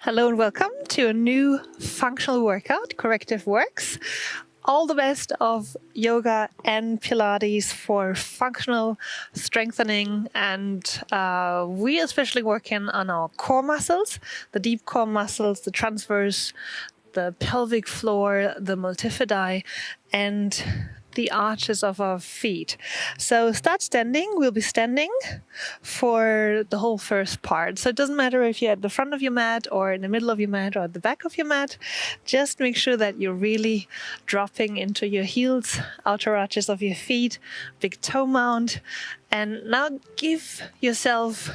Hello and welcome to a new functional workout, Corrective Works. All the best of yoga and Pilates for functional strengthening, and we especially working on our core muscles, the deep core muscles, the transverse, the pelvic floor, the multifidi, and the arches of our feet. So start standing. We'll be standing for the whole first part. So it doesn't matter if you're at the front of your mat or in the middle of your mat or at the back of your mat. Just make sure that you're really dropping into your heels, outer arches of your feet, big toe mount. And now give yourself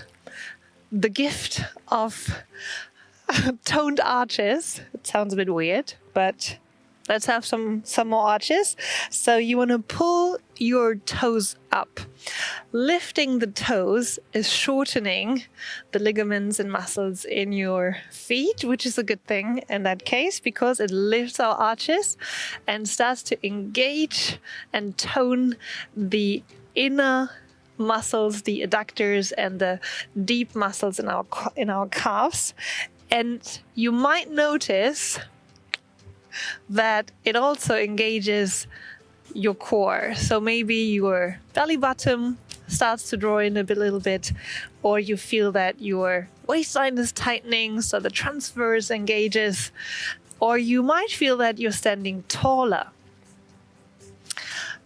the gift of toned arches. It sounds a bit weird, but let's have some more arches. So you want to pull your toes up. Lifting the toes is shortening the ligaments and muscles in your feet, which is a good thing in that case because it lifts our arches and starts to engage and tone the inner muscles, the adductors and the deep muscles in our calves. And you might notice that it also engages your core. So maybe your belly button starts to draw in a little bit, or you feel that your waistline is tightening, so the transverse engages, or you might feel that you're standing taller.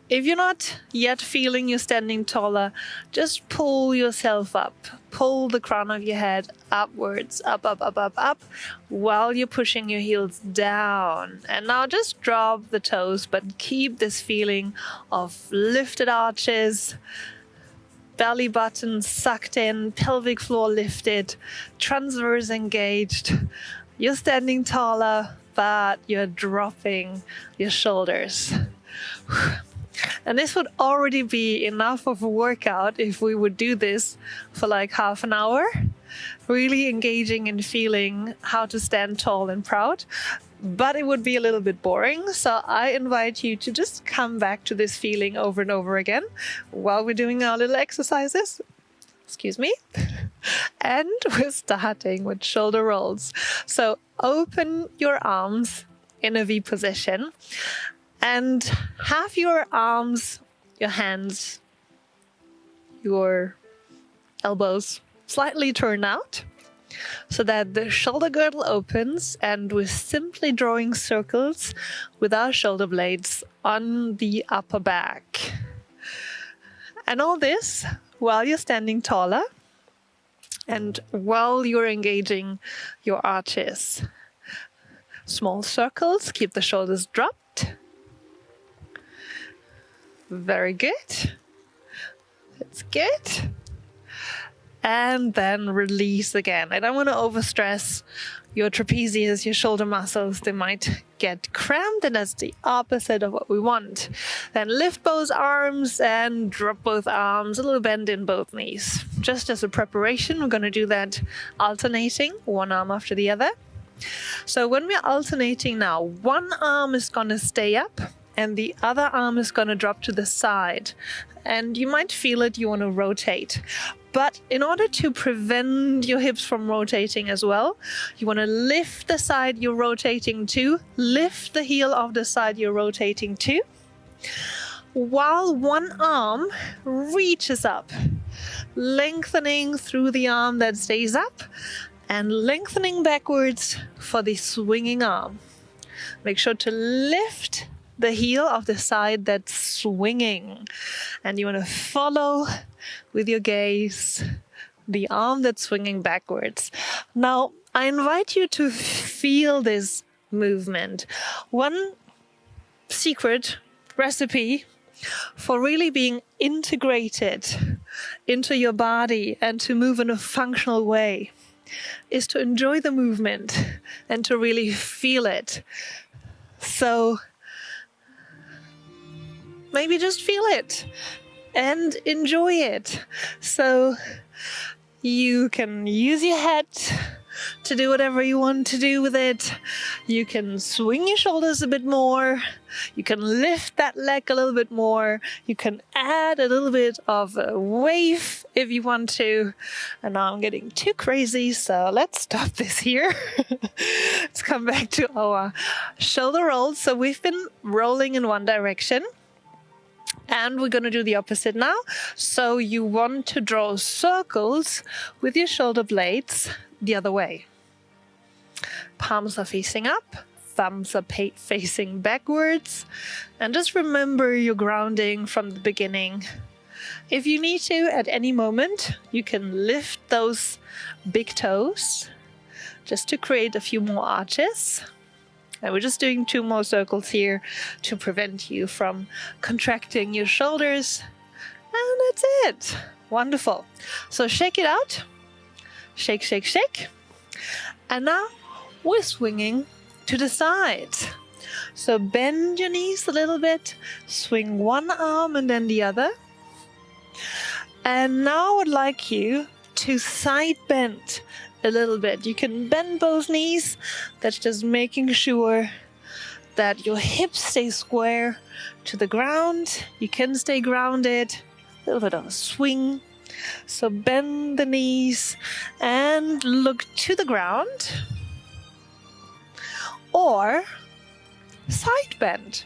If you're not yet feeling you're standing taller, just pull yourself up. Pull the crown of your head upwards, up, while you're pushing your heels down. And now just drop the toes, but keep this feeling of lifted arches, belly button sucked in, pelvic floor lifted, transverse engaged. You're standing taller, but you're dropping your shoulders. And this would already be enough of a workout if we would do this for like half an hour, really engaging and feeling how to stand tall and proud. But it would be a little bit boring. So I invite you to just come back to this feeling over and over again while we're doing our little exercises. Excuse me. And we're starting with shoulder rolls. So open your arms in a V position. And have your arms, your hands, your elbows slightly turned out so that the shoulder girdle opens, and we're simply drawing circles with our shoulder blades on the upper back. And all this while you're standing taller and while you're engaging your arches. Small circles, keep the shoulders dropped. Very good. That's good. And then release again. I don't want to overstress your trapezius, your shoulder muscles. They might get cramped, and that's the opposite of what we want. Then lift both arms and drop both arms, a little bend in both knees. Just as a preparation, we're going to do that alternating, one arm after the other. So when we're alternating now, one arm is going to stay up and the other arm is going to drop to the side. And you might feel it, you want to rotate. But in order to prevent your hips from rotating as well, you want to lift the side you're rotating to, lift the heel of the side you're rotating to, while one arm reaches up, lengthening through the arm that stays up, and lengthening backwards for the swinging arm. Make sure to lift the heel of the side that's swinging. And you want to follow with your gaze the arm that's swinging backwards. Now, I invite you to feel this movement. One secret recipe for really being integrated into your body and to move in a functional way is to enjoy the movement and to really feel it. So maybe just feel it and enjoy it. So you can use your head to do whatever you want to do with it. You can swing your shoulders a bit more. You can lift that leg a little bit more. You can add a little bit of a wave if you want to. And now I'm getting too crazy, so let's stop this here. Let's come back to our shoulder rolls. So we've been rolling in one direction. And we're going to do the opposite now. So you want to draw circles with your shoulder blades the other way. Palms are facing up, thumbs are facing backwards. And just remember your grounding from the beginning. If you need to, at any moment, you can lift those big toes just to create a few more arches. And we're just doing 2 more circles here to prevent you from contracting your shoulders. And that's it. Wonderful. So shake it out. Shake, shake, shake. And now we're swinging to the side. So bend your knees a little bit. Swing one arm and then the other. And now I would like you to side bend a little bit. You can bend both knees. That's just making sure that your hips stay square to the ground. You can stay grounded. A little bit of a swing. So bend the knees and look to the ground. Or side bend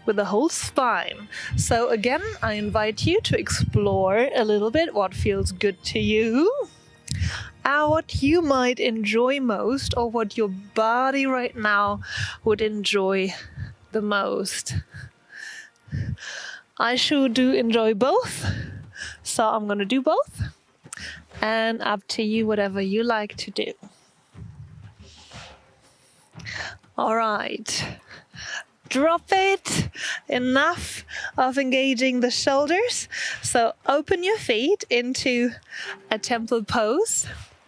with the whole spine. So again, I invite you to explore a little bit what feels good to you. What you might enjoy most, or what your body right now would enjoy the most. I sure do enjoy both, so I'm going to do both, and up to you whatever you like to do. All right, drop it. Enough of engaging the shoulders. So open your feet into a temple pose.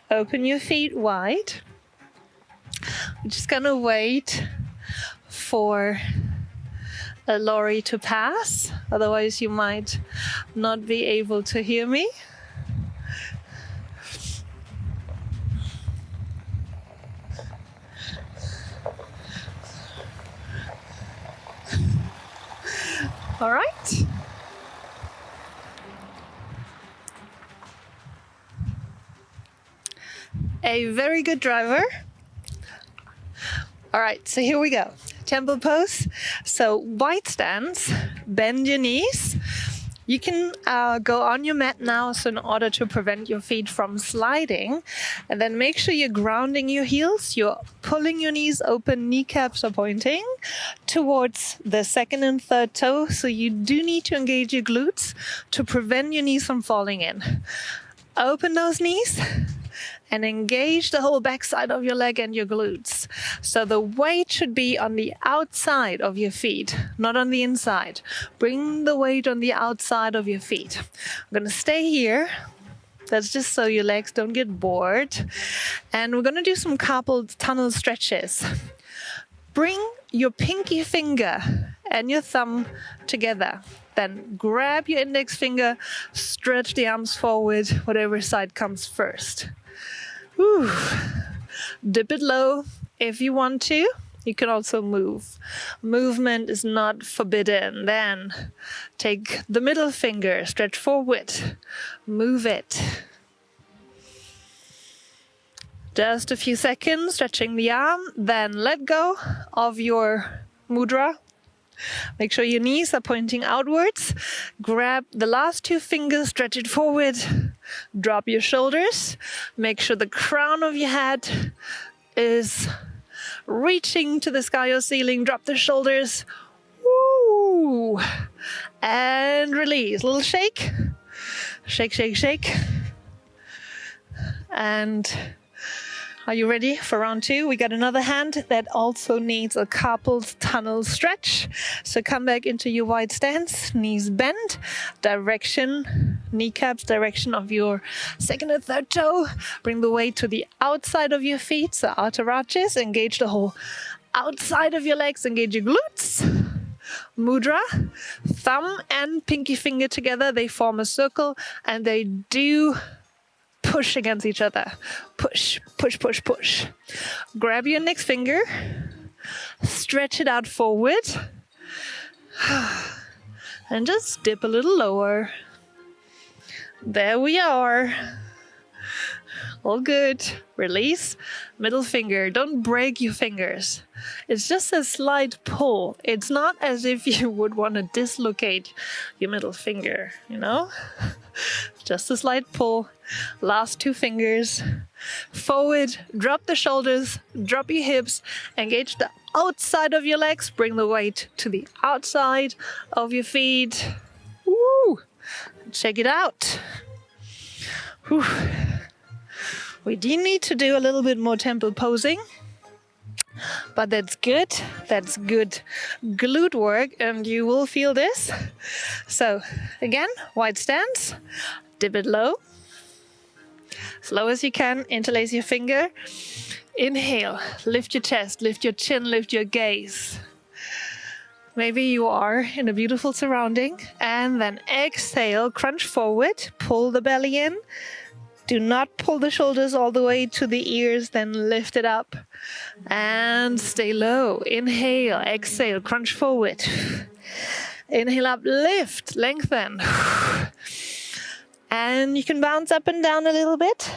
Open your feet wide. We're just gonna wait for a lorry to pass. Otherwise you might not be able to hear me. All right. A very good driver. All right, so here we go. Temple pose. So wide stance, bend your knees. You can go on your mat now, so in order to prevent your feet from sliding, and then make sure you're grounding your heels. You're pulling your knees open, kneecaps are pointing towards the second and third toe. So you do need to engage your glutes to prevent your knees from falling in. Open those knees and engage the whole backside of your leg and your glutes. So the weight should be on the outside of your feet, not on the inside. Bring the weight on the outside of your feet. I'm going to stay here. That's just so your legs don't get bored. And we're going to do some carpal tunnel stretches. Bring your pinky finger and your thumb together. Then grab your index finger, stretch the arms forward, whatever side comes first. Whew. Dip it low if you want to. You can also move. Movement is not forbidden. Then take the middle finger, stretch forward, move it. Just a few seconds, stretching the arm, then let go of your mudra. Make sure your knees are pointing outwards. Grab the last 2 fingers, stretch it forward. Drop your shoulders. Make sure the crown of your head is reaching to the sky or ceiling. Drop the shoulders. Woo! And release. Little shake. Shake, shake, shake. And are you ready for round 2? We got another hand that also needs a carpal tunnel stretch. So come back into your wide stance, knees bent, direction, kneecaps, direction of your second and third toe. Bring the weight to the outside of your feet, so outer arches. Engage the whole outside of your legs, engage your glutes. Mudra, thumb and pinky finger together, they form a circle and they do push against each other. Push, push, push, push. Grab your index finger, stretch it out forward, and just dip a little lower. There we are. All good. Release. Middle finger. Don't break your fingers. It's just a slight pull. It's not as if you would want to dislocate your middle finger, you know? Just a slight pull. Last two fingers. Forward. Drop the shoulders. Drop your hips. Engage the outside of your legs. Bring the weight to the outside of your feet. Woo! Check it out. Whew. We do need to do a little bit more temple posing, but that's good. That's good glute work, and you will feel this. So again, wide stance, dip it low, as low as you can, interlace your finger. Inhale, lift your chest, lift your chin, lift your gaze. Maybe you are in a beautiful surrounding, and then exhale, crunch forward, pull the belly in. Do not pull the shoulders all the way to the ears, then lift it up and stay low. Inhale, exhale, crunch forward. Inhale up, lift, lengthen. And you can bounce up and down a little bit.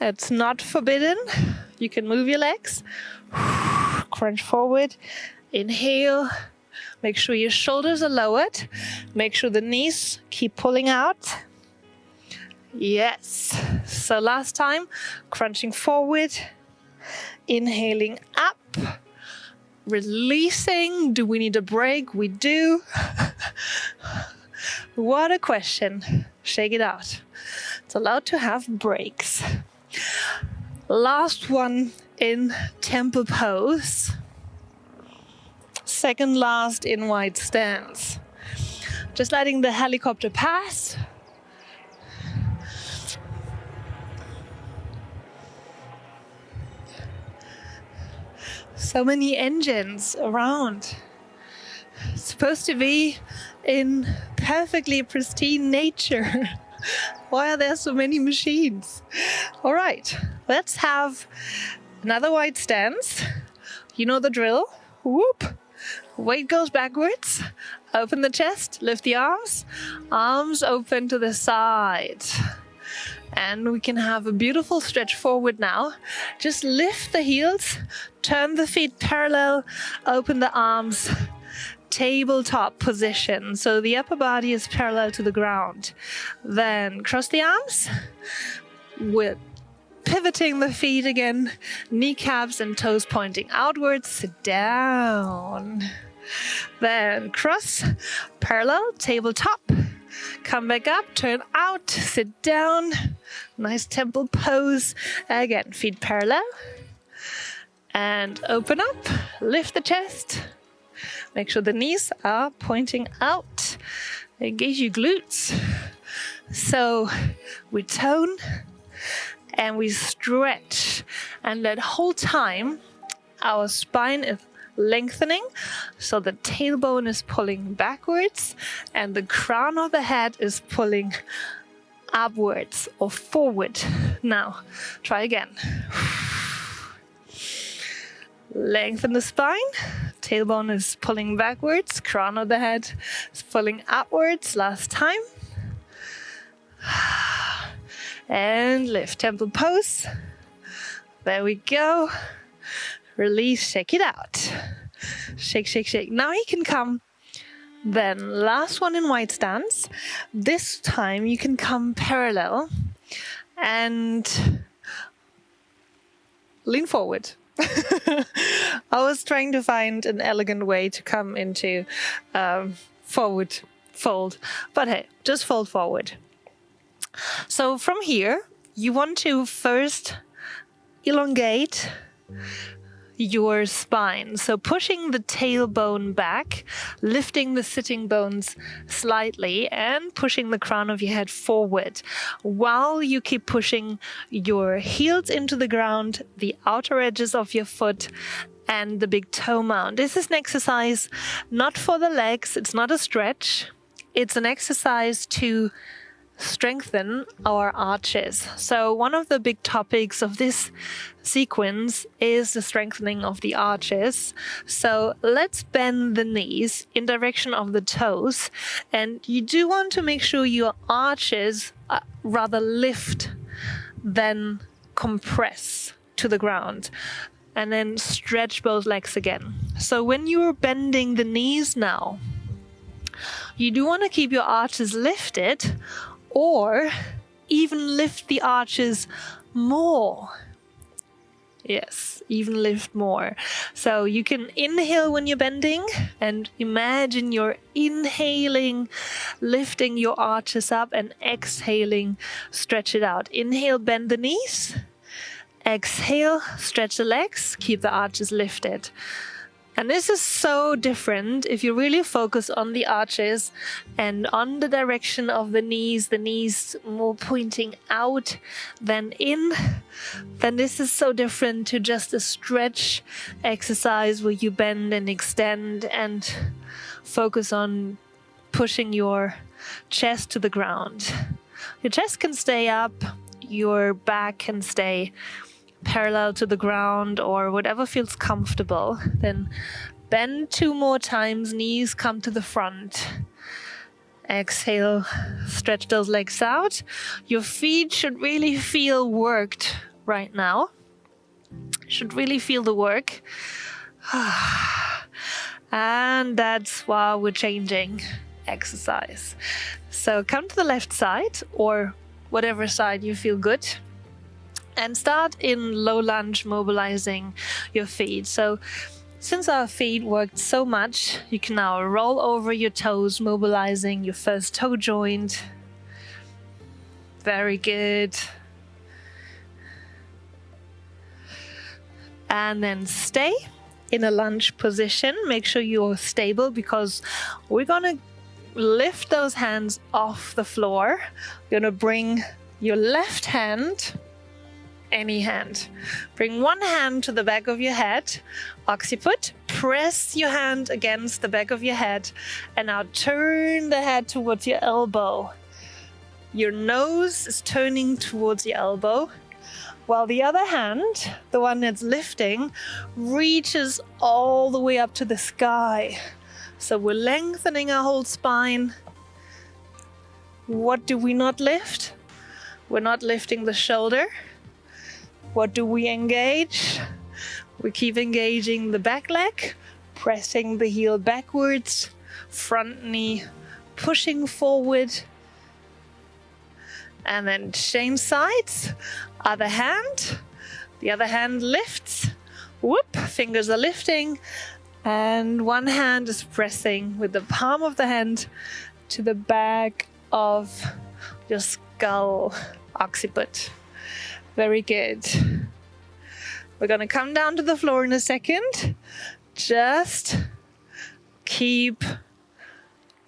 That's not forbidden. You can move your legs. Crunch forward. Inhale. Make sure your shoulders are lowered. Make sure the knees keep pulling out. Yes. So last time, crunching forward, inhaling up, releasing. Do we need a break? We do. What a question. Shake it out. It's allowed to have breaks. Last one in temple pose. Second last in wide stance. Just letting the helicopter pass. So many engines around. It's supposed to be in perfectly pristine nature. Why are there so many machines? All right, let's have another wide stance. You know the drill. Whoop. Weight goes backwards. Open the chest, lift the arms. Arms open to the side. And we can have a beautiful stretch forward now. Just lift the heels, turn the feet parallel, open the arms, tabletop position. So the upper body is parallel to the ground. Then cross the arms with pivoting the feet again, kneecaps and toes pointing outwards, sit down. Then cross, parallel, tabletop. Come back up, turn out, sit down. Nice temple pose. Again, feet parallel. And open up, lift the chest. Make sure the knees are pointing out. Engage your glutes. So we tone and we stretch. And that whole time, our spine is lengthening, so the tailbone is pulling backwards and the crown of the head is pulling upwards or forward. Now, try again. Lengthen the spine, tailbone is pulling backwards, crown of the head is pulling upwards. Last time. And lift, temple pose. There we go. Release, shake it out. Shake, shake, shake. Now you can come. Then last one in wide stance. This time you can come parallel and lean forward. I was trying to find an elegant way to come into forward fold. But hey, just fold forward. So from here, you want to first elongate your spine. So pushing the tailbone back, lifting the sitting bones slightly and pushing the crown of your head forward while you keep pushing your heels into the ground, the outer edges of your foot and the big toe mound. This is an exercise not for the legs. It's not a stretch. It's an exercise to strengthen our arches. So one of the big topics of this sequence is the strengthening of the arches. So let's bend the knees in direction of the toes, and you do want to make sure your arches rather lift than compress to the ground, and then stretch both legs again. So when you're bending the knees now, you do want to keep your arches lifted, or even lift the arches more. Yes, even lift more. So you can inhale when you're bending, and imagine you're inhaling, lifting your arches up, and exhaling, stretch it out. Inhale, bend the knees. Exhale, stretch the legs, keep the arches lifted. And this is so different if you really focus on the arches and on the direction of the knees more pointing out than in. Then this is so different to just a stretch exercise where you bend and extend and focus on pushing your chest to the ground. Your chest can stay up, your back can stay parallel to the ground, or whatever feels comfortable. Then bend 2 more times, knees come to the front. Exhale, stretch those legs out. Your feet should really feel worked right now. Should really feel the work. And that's why we're changing exercise. So come to the left side, or whatever side you feel good. And start in low lunge, mobilizing your feet. So since our feet worked so much, you can now roll over your toes, mobilizing your first toe joint. Very good. And then stay in a lunge position. Make sure you're stable, because we're going to lift those hands off the floor. You're going to bring your left hand, any hand. Bring one hand to the back of your head, occiput. Press your hand against the back of your head, and now turn the head towards your elbow. Your nose is turning towards your elbow, while the other hand, the one that's lifting, reaches all the way up to the sky. So we're lengthening our whole spine. What do we not lift? We're not lifting the shoulder. What do we engage? We keep engaging the back leg, pressing the heel backwards, front knee pushing forward, and then change sides. Other hand, the other hand lifts. Whoop, fingers are lifting, and one hand is pressing with the palm of the hand to the back of your skull, occiput. Very good. We're going to come down to the floor in a second. Just keep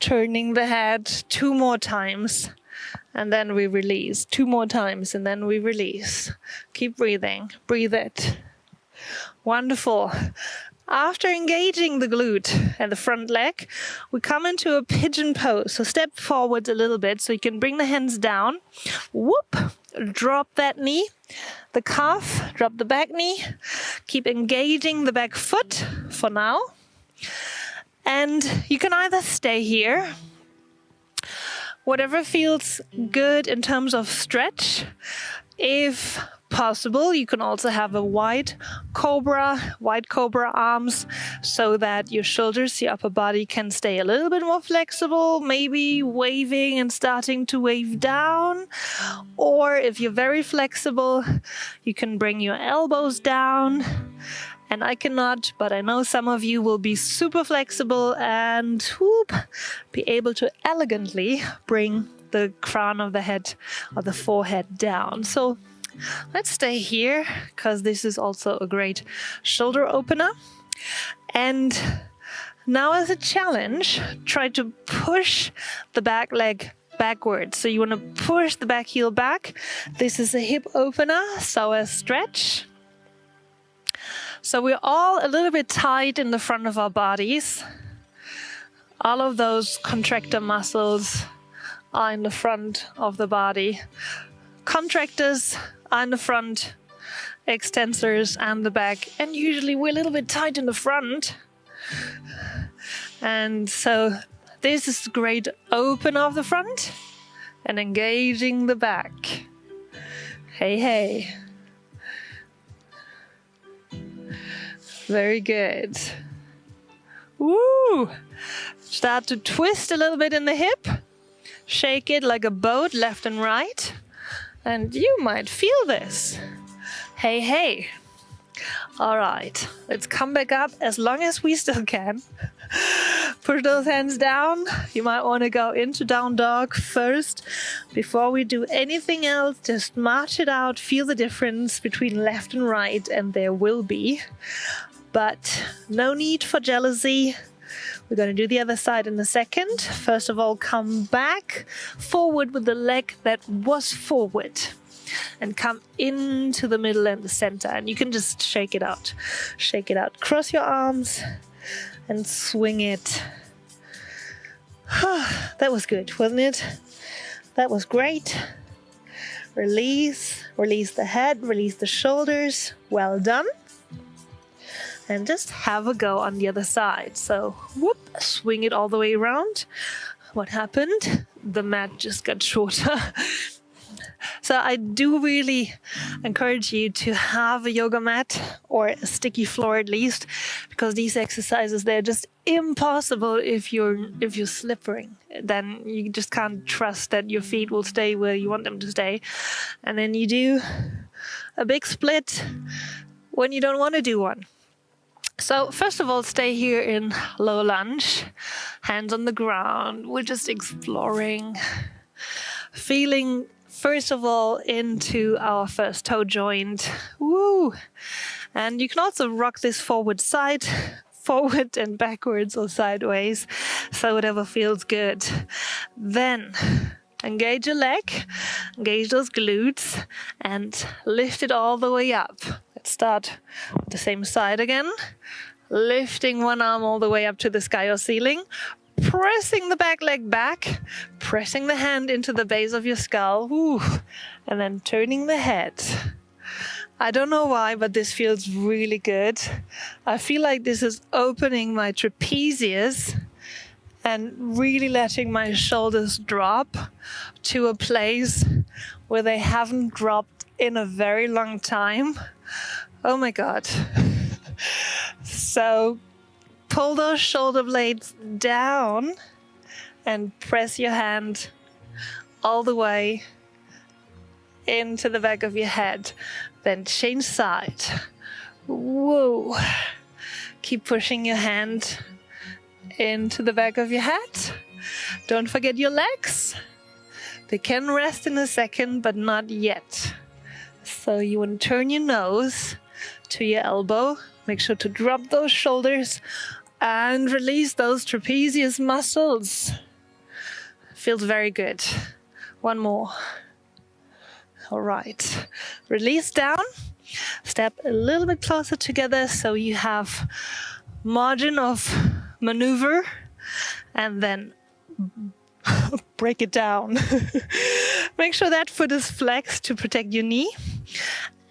turning the head 2 more times, and then we release. 2 more times, and then we release. Keep breathing. Breathe it. Wonderful. After engaging the glute and the front leg, we come into a pigeon pose. So step forward a little bit so you can bring the hands down. Whoop. Drop that knee, the calf, drop the back knee. Keep engaging the back foot for now. And you can either stay here, whatever feels good in terms of stretch. If possible, you can also have a wide cobra arms, so that your shoulders, your upper body can stay a little bit more flexible, maybe waving and starting to wave down. Or if you're very flexible, you can bring your elbows down. And I cannot, but I know some of you will be super flexible and whoop, be able to elegantly bring the crown of the head or the forehead down. So let's stay here, because this is also a great shoulder opener. And now, as a challenge, try to push the back leg backwards. So you want to push the back heel back. This is a hip opener, so a stretch. So we're all a little bit tight in the front of our bodies. All of those contractor muscles are in the front of the body. Contractors are in the front, extensors and the back, and usually we're a little bit tight in the front. And so this is a great open of the front and engaging the back. Hey, hey. Very good. Woo! Start to twist a little bit in the hip. Shake it like a boat left and right. And you might feel this. Hey, hey. All right, let's come back up as long as we still can. Push those hands down. You might want to go into down dog first. Before we do anything else, just march it out. Feel the difference between left and right, and there will be. But no need for jealousy. We're going to do the other side in a second. First of all, come back forward with the leg that was forward. And come into the middle and the center. And you can just shake it out. Shake it out. Cross your arms and swing it. That was good, wasn't it? That was great. Release. Release the head. Release the shoulders. Well done. And just have a go on the other side. So, whoop, swing it all the way around. What happened? The mat just got shorter. So I do really encourage you to have a yoga mat or a sticky floor at least, because these exercises, they're just impossible if you're slippering. Then you just can't trust that your feet will stay where you want them to stay. And then you do a big split when you don't want to do one. So first of all, stay here in low lunge, hands on the ground. We're just exploring, feeling first of all into our first toe joint. Woo! And you can also rock this forward and backwards or sideways, so whatever feels good. Then engage your leg, engage those glutes, and lift it all the way up. Let's start with the same side again. Lifting one arm all the way up to the sky or ceiling. Pressing the back leg back, pressing the hand into the base of your skull, woo, and then turning the head. I don't know why, but this feels really good. I feel like this is opening my trapezius and really letting my shoulders drop to a place where they haven't dropped in a very long time. Oh my God. So pull those shoulder blades down and press your hand all the way into the back of your head. Then change side. Whoa. Keep pushing your hand into the back of your head. Don't forget your legs. They can rest in a second, but not yet. So you want to turn your nose to your elbow. Make sure to drop those shoulders and release those trapezius muscles. Feels very good. One more. All right. Release down. Step a little bit closer together so you have margin of maneuver, and then break it down. Make sure that foot is flexed to protect your knee.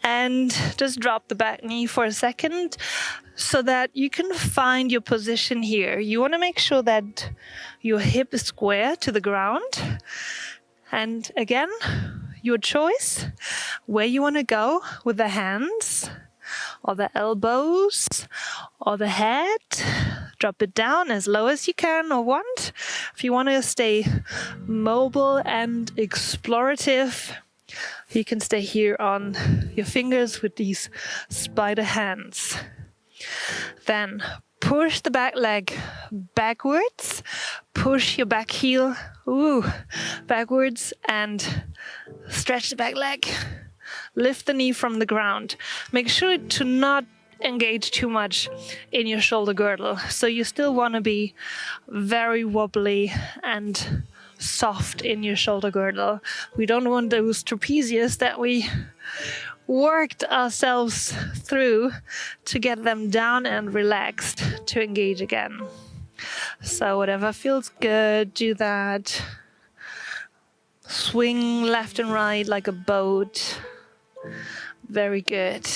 And just drop the back knee for a second so that you can find your position here. You want to make sure that your hip is square to the ground. And again, your choice, where you want to go with the hands or the elbows or the head. Drop it down as low as you can or want. If you want to stay mobile and explorative, you can stay here on your fingers with these spider hands. Then push the back leg backwards. Push your back heel backwards and stretch the back leg. Lift the knee from the ground. Make sure to not engage too much in your shoulder girdle. So you still want to be very wobbly and soft in your shoulder girdle. We don't want those trapezius that we worked ourselves through to get them down and relaxed to engage again. So whatever feels good, do that. Swing left and right like a boat. Very good.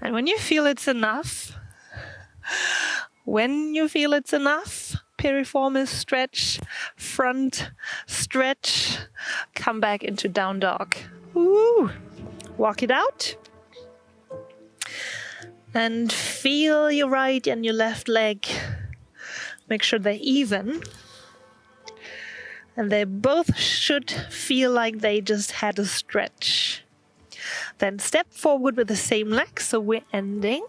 And when you feel it's enough, piriformis stretch, front stretch, come back into down dog. Woo. Walk it out. And feel your right and your left leg. Make sure they're even. And they both should feel like they just had a stretch. Then step forward with the same leg, so we're ending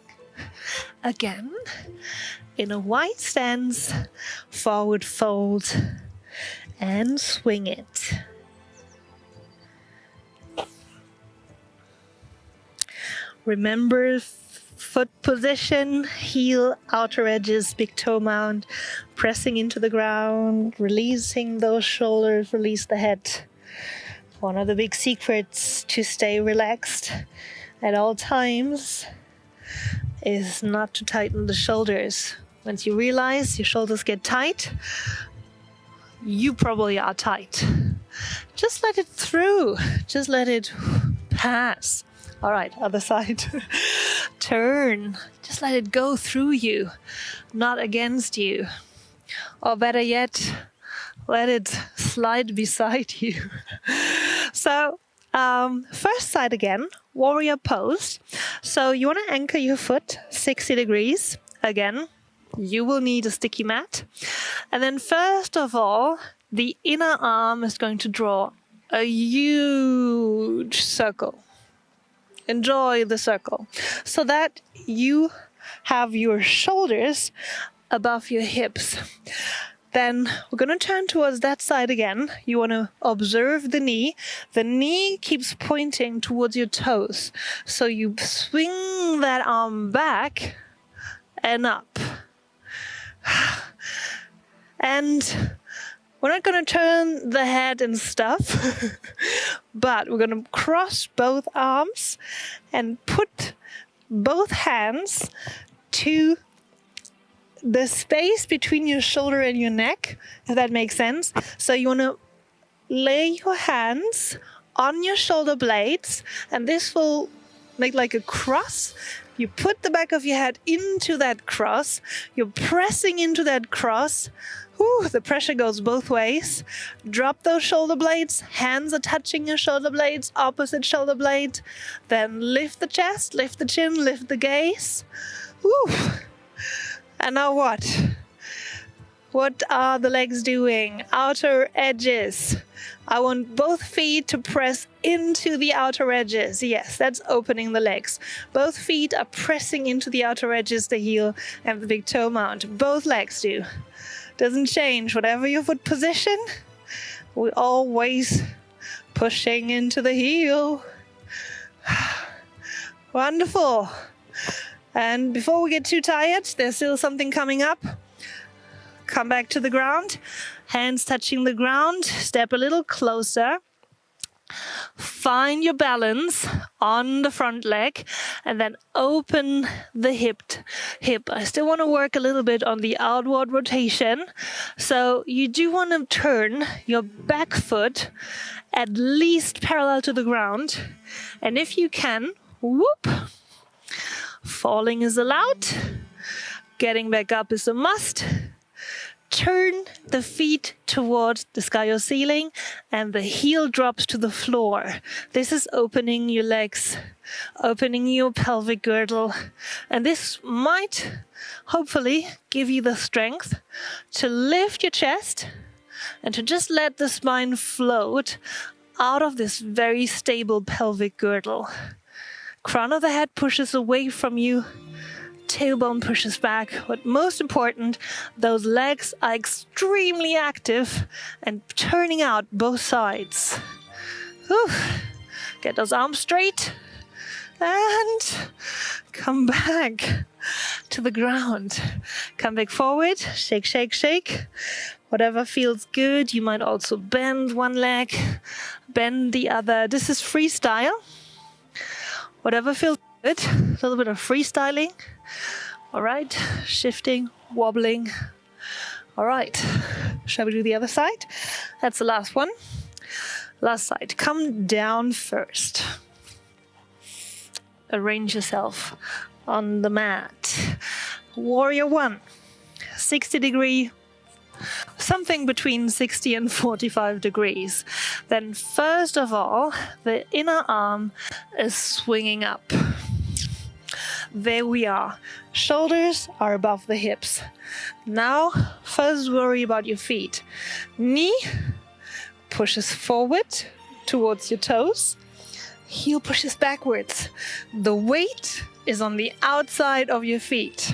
again in a wide stance, forward fold, and swing it. Remember foot position, heel, outer edges, big toe mound, pressing into the ground, releasing those shoulders, release the head. One of the big secrets to stay relaxed at all times is not to tighten the shoulders. Once you realize your shoulders get tight, you probably are tight. Just let it through. Just let it pass. All right, other side. Turn. Just let it go through you, not against you. Or better yet, let it slide beside you. So, first side again, warrior pose. So you want to anchor your foot 60 degrees. Again, you will need a sticky mat. And then first of all, the inner arm is going to draw a huge circle. Enjoy the circle so that you have your shoulders above your hips. Then we're going to turn towards that side again. You want to observe the knee. The knee keeps pointing towards your toes. So you swing that arm back and up. And we're not going to turn the head and stuff, but we're going to cross both arms and put both hands to the space between your shoulder and your neck, if that makes sense. So you want to lay your hands on your shoulder blades, and this will make like a cross. You put the back of your head into that cross. You're pressing into that cross. Ooh, the pressure goes both ways. Drop those shoulder blades. Hands are touching your shoulder blades, opposite shoulder blade. Then lift the chest, lift the chin, lift the gaze. Ooh. And now what? What are the legs doing? Outer edges. I want both feet to press into the outer edges. Yes, that's opening the legs. Both feet are pressing into the outer edges, the heel and the big toe mount. Both legs do. Doesn't change. Whatever your foot position, we're always pushing into the heel. Wonderful. And before we get too tired, there's still something coming up. Come back to the ground. Hands touching the ground. Step a little closer. Find your balance on the front leg and then open the hip. I still want to work a little bit on the outward rotation. So you do want to turn your back foot at least parallel to the ground. And if you can, whoop, falling is allowed. Getting back up is a must. Turn the feet towards the sky or ceiling and the heel drops to the floor. This is opening your legs, opening your pelvic girdle. And this might hopefully give you the strength to lift your chest and to just let the spine float out of this very stable pelvic girdle. Crown of the head pushes away from you. Tailbone pushes back, but most important, those legs are extremely active and turning out both sides. Whew. Get those arms straight and come back to the ground. Come back forward, shake, shake, shake. Whatever feels good. You might also bend one leg, bend the other. This is freestyle. Whatever feels good. A little bit of freestyling. All right, shifting, wobbling. All right, shall we do the other side? That's the last one. Last side. Come down first. Arrange yourself on the mat. Warrior 1. 60-degree, something between 60 and 45 degrees. Then first of all, the inner arm is swinging up. There we are. Shoulders are above the hips. Now, first worry about your feet. Knee pushes forward towards your toes. Heel pushes backwards. The weight is on the outside of your feet,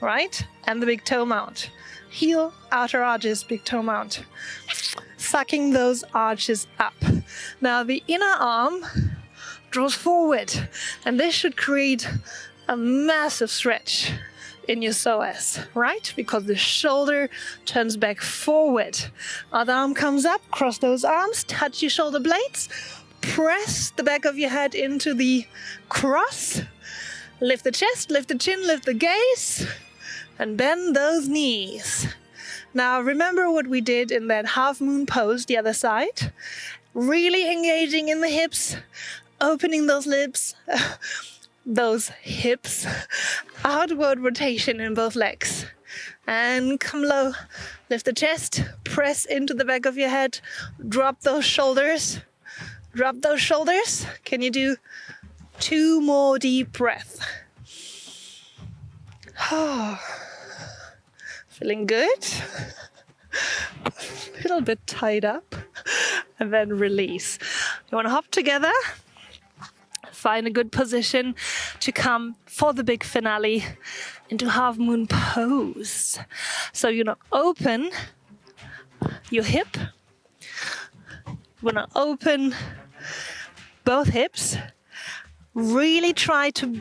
right? And the big toe mount. Heel, outer arches, big toe mount. Sucking those arches up. Now the inner arm draws forward, and this should create a massive stretch in your psoas, right? Because the shoulder turns back forward. Other arm comes up, cross those arms, touch your shoulder blades, press the back of your head into the cross, lift the chest, lift the chin, lift the gaze, and bend those knees. Now remember what we did in that half moon pose, the other side. Really engaging in the hips, opening those lips, those hips, outward rotation in both legs. And come low, lift the chest, press into the back of your head, drop those shoulders, drop those shoulders. Can you do 2 more deep breaths? Feeling good? A little bit tied up. And then release. You want to hop together? Find a good position to come for the big finale into half moon pose. So you want to open your hip. You want to open both hips. Really try to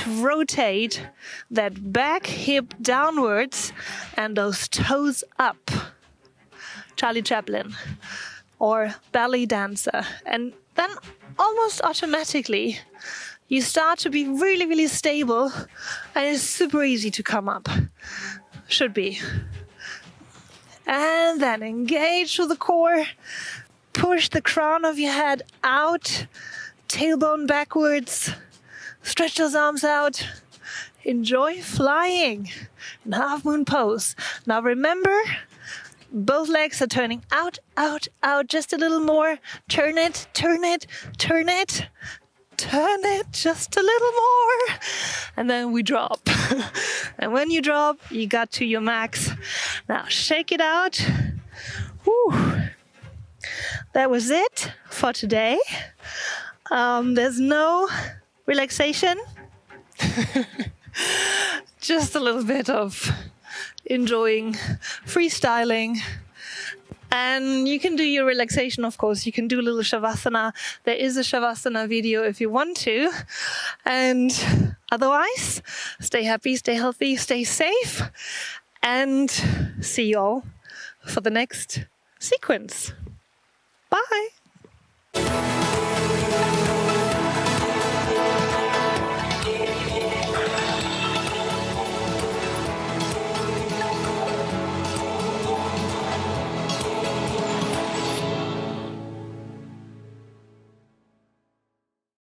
rotate that back hip downwards and those toes up. Charlie Chaplin or belly dancer. And then almost automatically you start to be really, really stable, and it's super easy to come up. Should be. And then engage to the core. Push the crown of your head out. Tailbone backwards. Stretch those arms out. Enjoy flying in half moon pose. Now remember, both legs are turning out, out, out. Just a little more. Turn it, turn it, turn it. Turn it just a little more. And then we drop. And when you drop, you got to your max. Now shake it out. Whew. That was it for today. There's no relaxation. Just a little bit of enjoying freestyling. And you can do your relaxation, of course. You can do a little Shavasana. There is a Shavasana video if you want to. And otherwise, stay happy, stay healthy, stay safe. And see you all for the next sequence. Bye.